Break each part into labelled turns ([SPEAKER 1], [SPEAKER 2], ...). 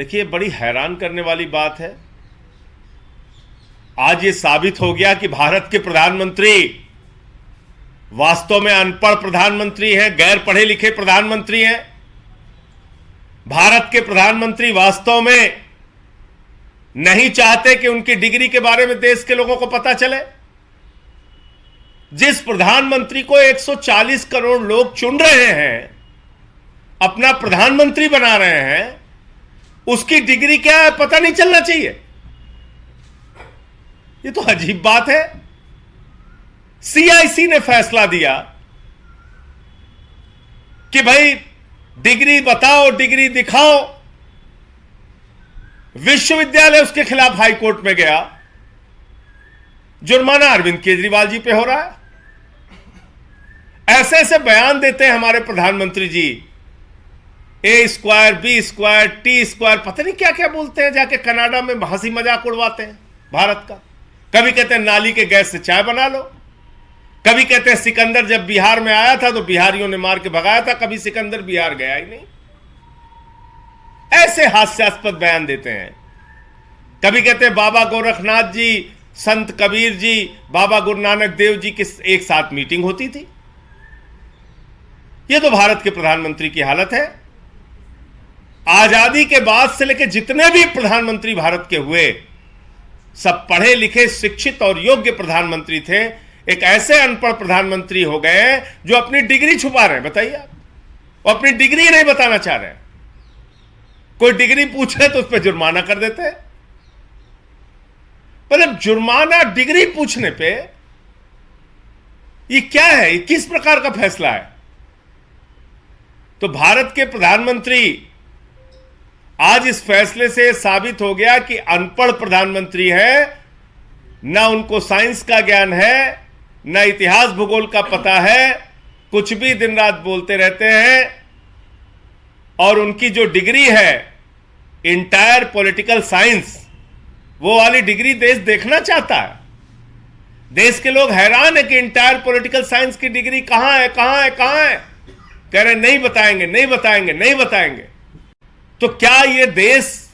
[SPEAKER 1] देखिए, बड़ी हैरान करने वाली बात है। आज ये साबित हो गया कि भारत के प्रधानमंत्री वास्तव में अनपढ़ प्रधानमंत्री हैं, गैर पढ़े लिखे प्रधानमंत्री हैं। भारत के प्रधानमंत्री वास्तव में नहीं चाहते कि उनकी डिग्री के बारे में देश के लोगों को पता चले। जिस प्रधानमंत्री को 140 करोड़ लोग चुन रहे हैं, अपना प्रधानमंत्री बना रहे हैं, उसकी डिग्री क्या है पता नहीं चलना चाहिए। ये तो अजीब बात है। सीआईसी ने फैसला दिया कि भाई डिग्री बताओ, डिग्री दिखाओ। विश्वविद्यालय उसके खिलाफ हाईकोर्ट में गया। जुर्माना अरविंद केजरीवाल जी पे हो रहा है। ऐसे ऐसे बयान देते हैं हमारे प्रधानमंत्री जी, A² B² T², पता नहीं क्या क्या बोलते हैं। जाके कनाडा में हंसी मजाक उड़वाते हैं भारत का। कभी कहते हैं नाली के गैस से चाय बना लो, कभी कहते हैं सिकंदर जब बिहार में आया था तो बिहारियों ने मार के भगाया था। कभी सिकंदर बिहार गया ही नहीं। ऐसे हास्यास्पद बयान देते हैं। कभी कहते हैं बाबा गोरखनाथ जी, संत कबीर जी, बाबा गुरु नानक देव जी की एक साथ मीटिंग होती थी। यह तो भारत के प्रधानमंत्री की हालत है। आजादी के बाद से लेकर जितने भी प्रधानमंत्री भारत के हुए, सब पढ़े लिखे, शिक्षित और योग्य प्रधानमंत्री थे। एक ऐसे अनपढ़ प्रधानमंत्री हो गए जो अपनी डिग्री छुपा रहे हैं। बताइए आप, वो अपनी डिग्री नहीं बताना चाह रहे हैं। कोई डिग्री पूछे तो उस पर जुर्माना कर देते हैं। मतलब जुर्माना डिग्री पूछने पे, ये क्या है? ये किस प्रकार का फैसला है? तो भारत के प्रधानमंत्री आज इस फैसले से साबित हो गया कि अनपढ़ प्रधानमंत्री है। ना उनको साइंस का ज्ञान है, ना इतिहास भूगोल का पता है, कुछ भी दिन रात बोलते रहते हैं। और उनकी जो डिग्री है इंटायर पॉलिटिकल साइंस, वो वाली डिग्री देश देखना चाहता है। देश के लोग हैरान है कि इंटायर पॉलिटिकल साइंस की डिग्री कहां है, कहां है, कहां है। कह रहे नहीं बताएंगे, नहीं बताएंगे, नहीं बताएंगे। तो क्या यह देश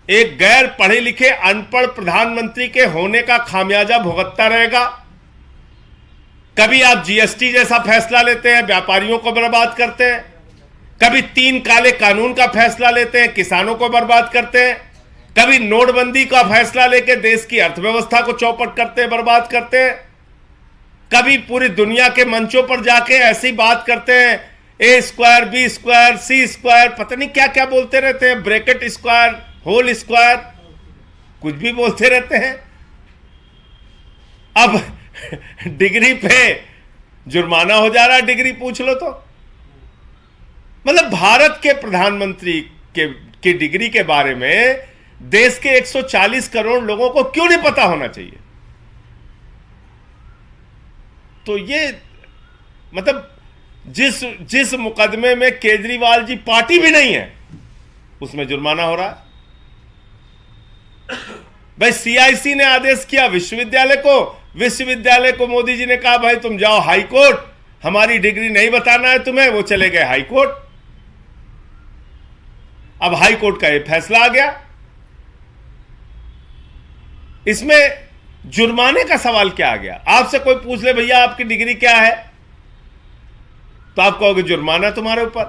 [SPEAKER 1] एक गैर पढ़े लिखे अनपढ़ प्रधानमंत्री के होने का खामियाजा भुगतता रहेगा? कभी आप जीएसटी जैसा फैसला लेते हैं, व्यापारियों को बर्बाद करते हैं। कभी 3 काले कानून का फैसला लेते हैं, किसानों को बर्बाद करते हैं। कभी नोटबंदी का फैसला लेकर देश की अर्थव्यवस्था को चौपट करते हैं, बर्बाद करते हैं। कभी पूरी दुनिया के मंचों पर जाके ऐसी बात करते हैं, A² B² C², पता नहीं क्या क्या बोलते रहते हैं, ब्रैकेट स्क्वायर, होल स्क्वायर, कुछ भी बोलते रहते हैं। अब डिग्री पे जुर्माना हो जा रहा है, डिग्री पूछ लो तो। मतलब भारत के प्रधानमंत्री की डिग्री के बारे में देश के 140 करोड़ लोगों को क्यों नहीं पता होना चाहिए? तो ये मतलब जिस मुकदमे में केजरीवाल जी पार्टी भी नहीं है, उसमें जुर्माना हो रहा है। भाई सीआईसी ने आदेश किया विश्वविद्यालय को मोदी जी ने कहा भाई तुम जाओ हाई कोर्ट, हमारी डिग्री नहीं बताना है तुम्हें। वो चले गए हाई कोर्ट। अब हाई कोर्ट का ये फैसला आ गया। इसमें जुर्माने का सवाल क्या आ गया? आपसे कोई पूछ ले भैया आपकी डिग्री क्या है, तो आप कहोगे जुर्माना तुम्हारे ऊपर।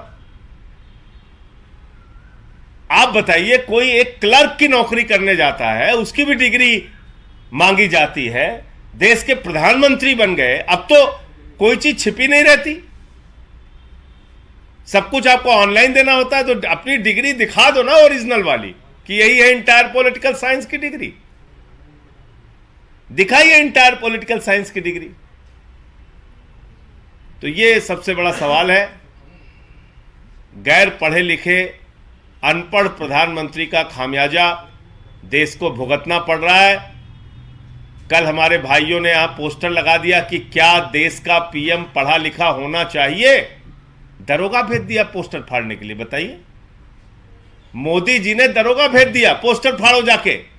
[SPEAKER 1] आप बताइए, कोई एक क्लर्क की नौकरी करने जाता है, उसकी भी डिग्री मांगी जाती है। देश के प्रधानमंत्री बन गए, अब तो कोई चीज छिपी नहीं रहती, सब कुछ आपको ऑनलाइन देना होता है। तो अपनी डिग्री दिखा दो ना, ओरिजिनल वाली, कि यही है इंटायर पॉलिटिकल साइंस की डिग्री। दिखाइए इंटायर पॉलिटिकल साइंस की डिग्री। तो ये सबसे बड़ा सवाल है। गैर पढ़े लिखे अनपढ़ प्रधानमंत्री का खामियाजा देश को भुगतना पड़ रहा है। कल हमारे भाइयों ने यहां पोस्टर लगा दिया कि क्या देश का पीएम पढ़ा लिखा होना चाहिए। दरोगा भेज दिया पोस्टर फाड़ने के लिए। बताइए, मोदी जी ने दरोगा भेज दिया, पोस्टर फाड़ो जाके।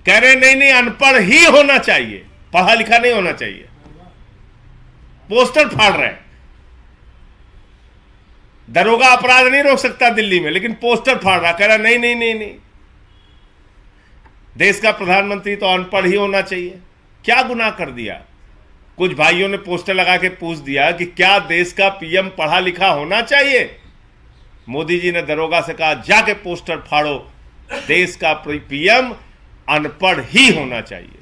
[SPEAKER 1] कह रहे नहीं नहीं, अनपढ़ ही होना चाहिए, पढ़ा लिखा नहीं होना चाहिए। पोस्टर फाड़ रहे हैं। दरोगा अपराध नहीं रोक सकता दिल्ली में, लेकिन पोस्टर फाड़ रहा, कह रहा नहीं नहीं नहीं नहीं, देश का प्रधानमंत्री तो अनपढ़ ही होना चाहिए। क्या गुनाह कर दिया? कुछ भाइयों ने पोस्टर लगा के पूछ दिया कि क्या देश का पीएम पढ़ा लिखा होना चाहिए? मोदी जी ने दरोगा से कहा जाके पोस्टर फाड़ो, देश का पीएम अनपढ़ ही होना चाहिए।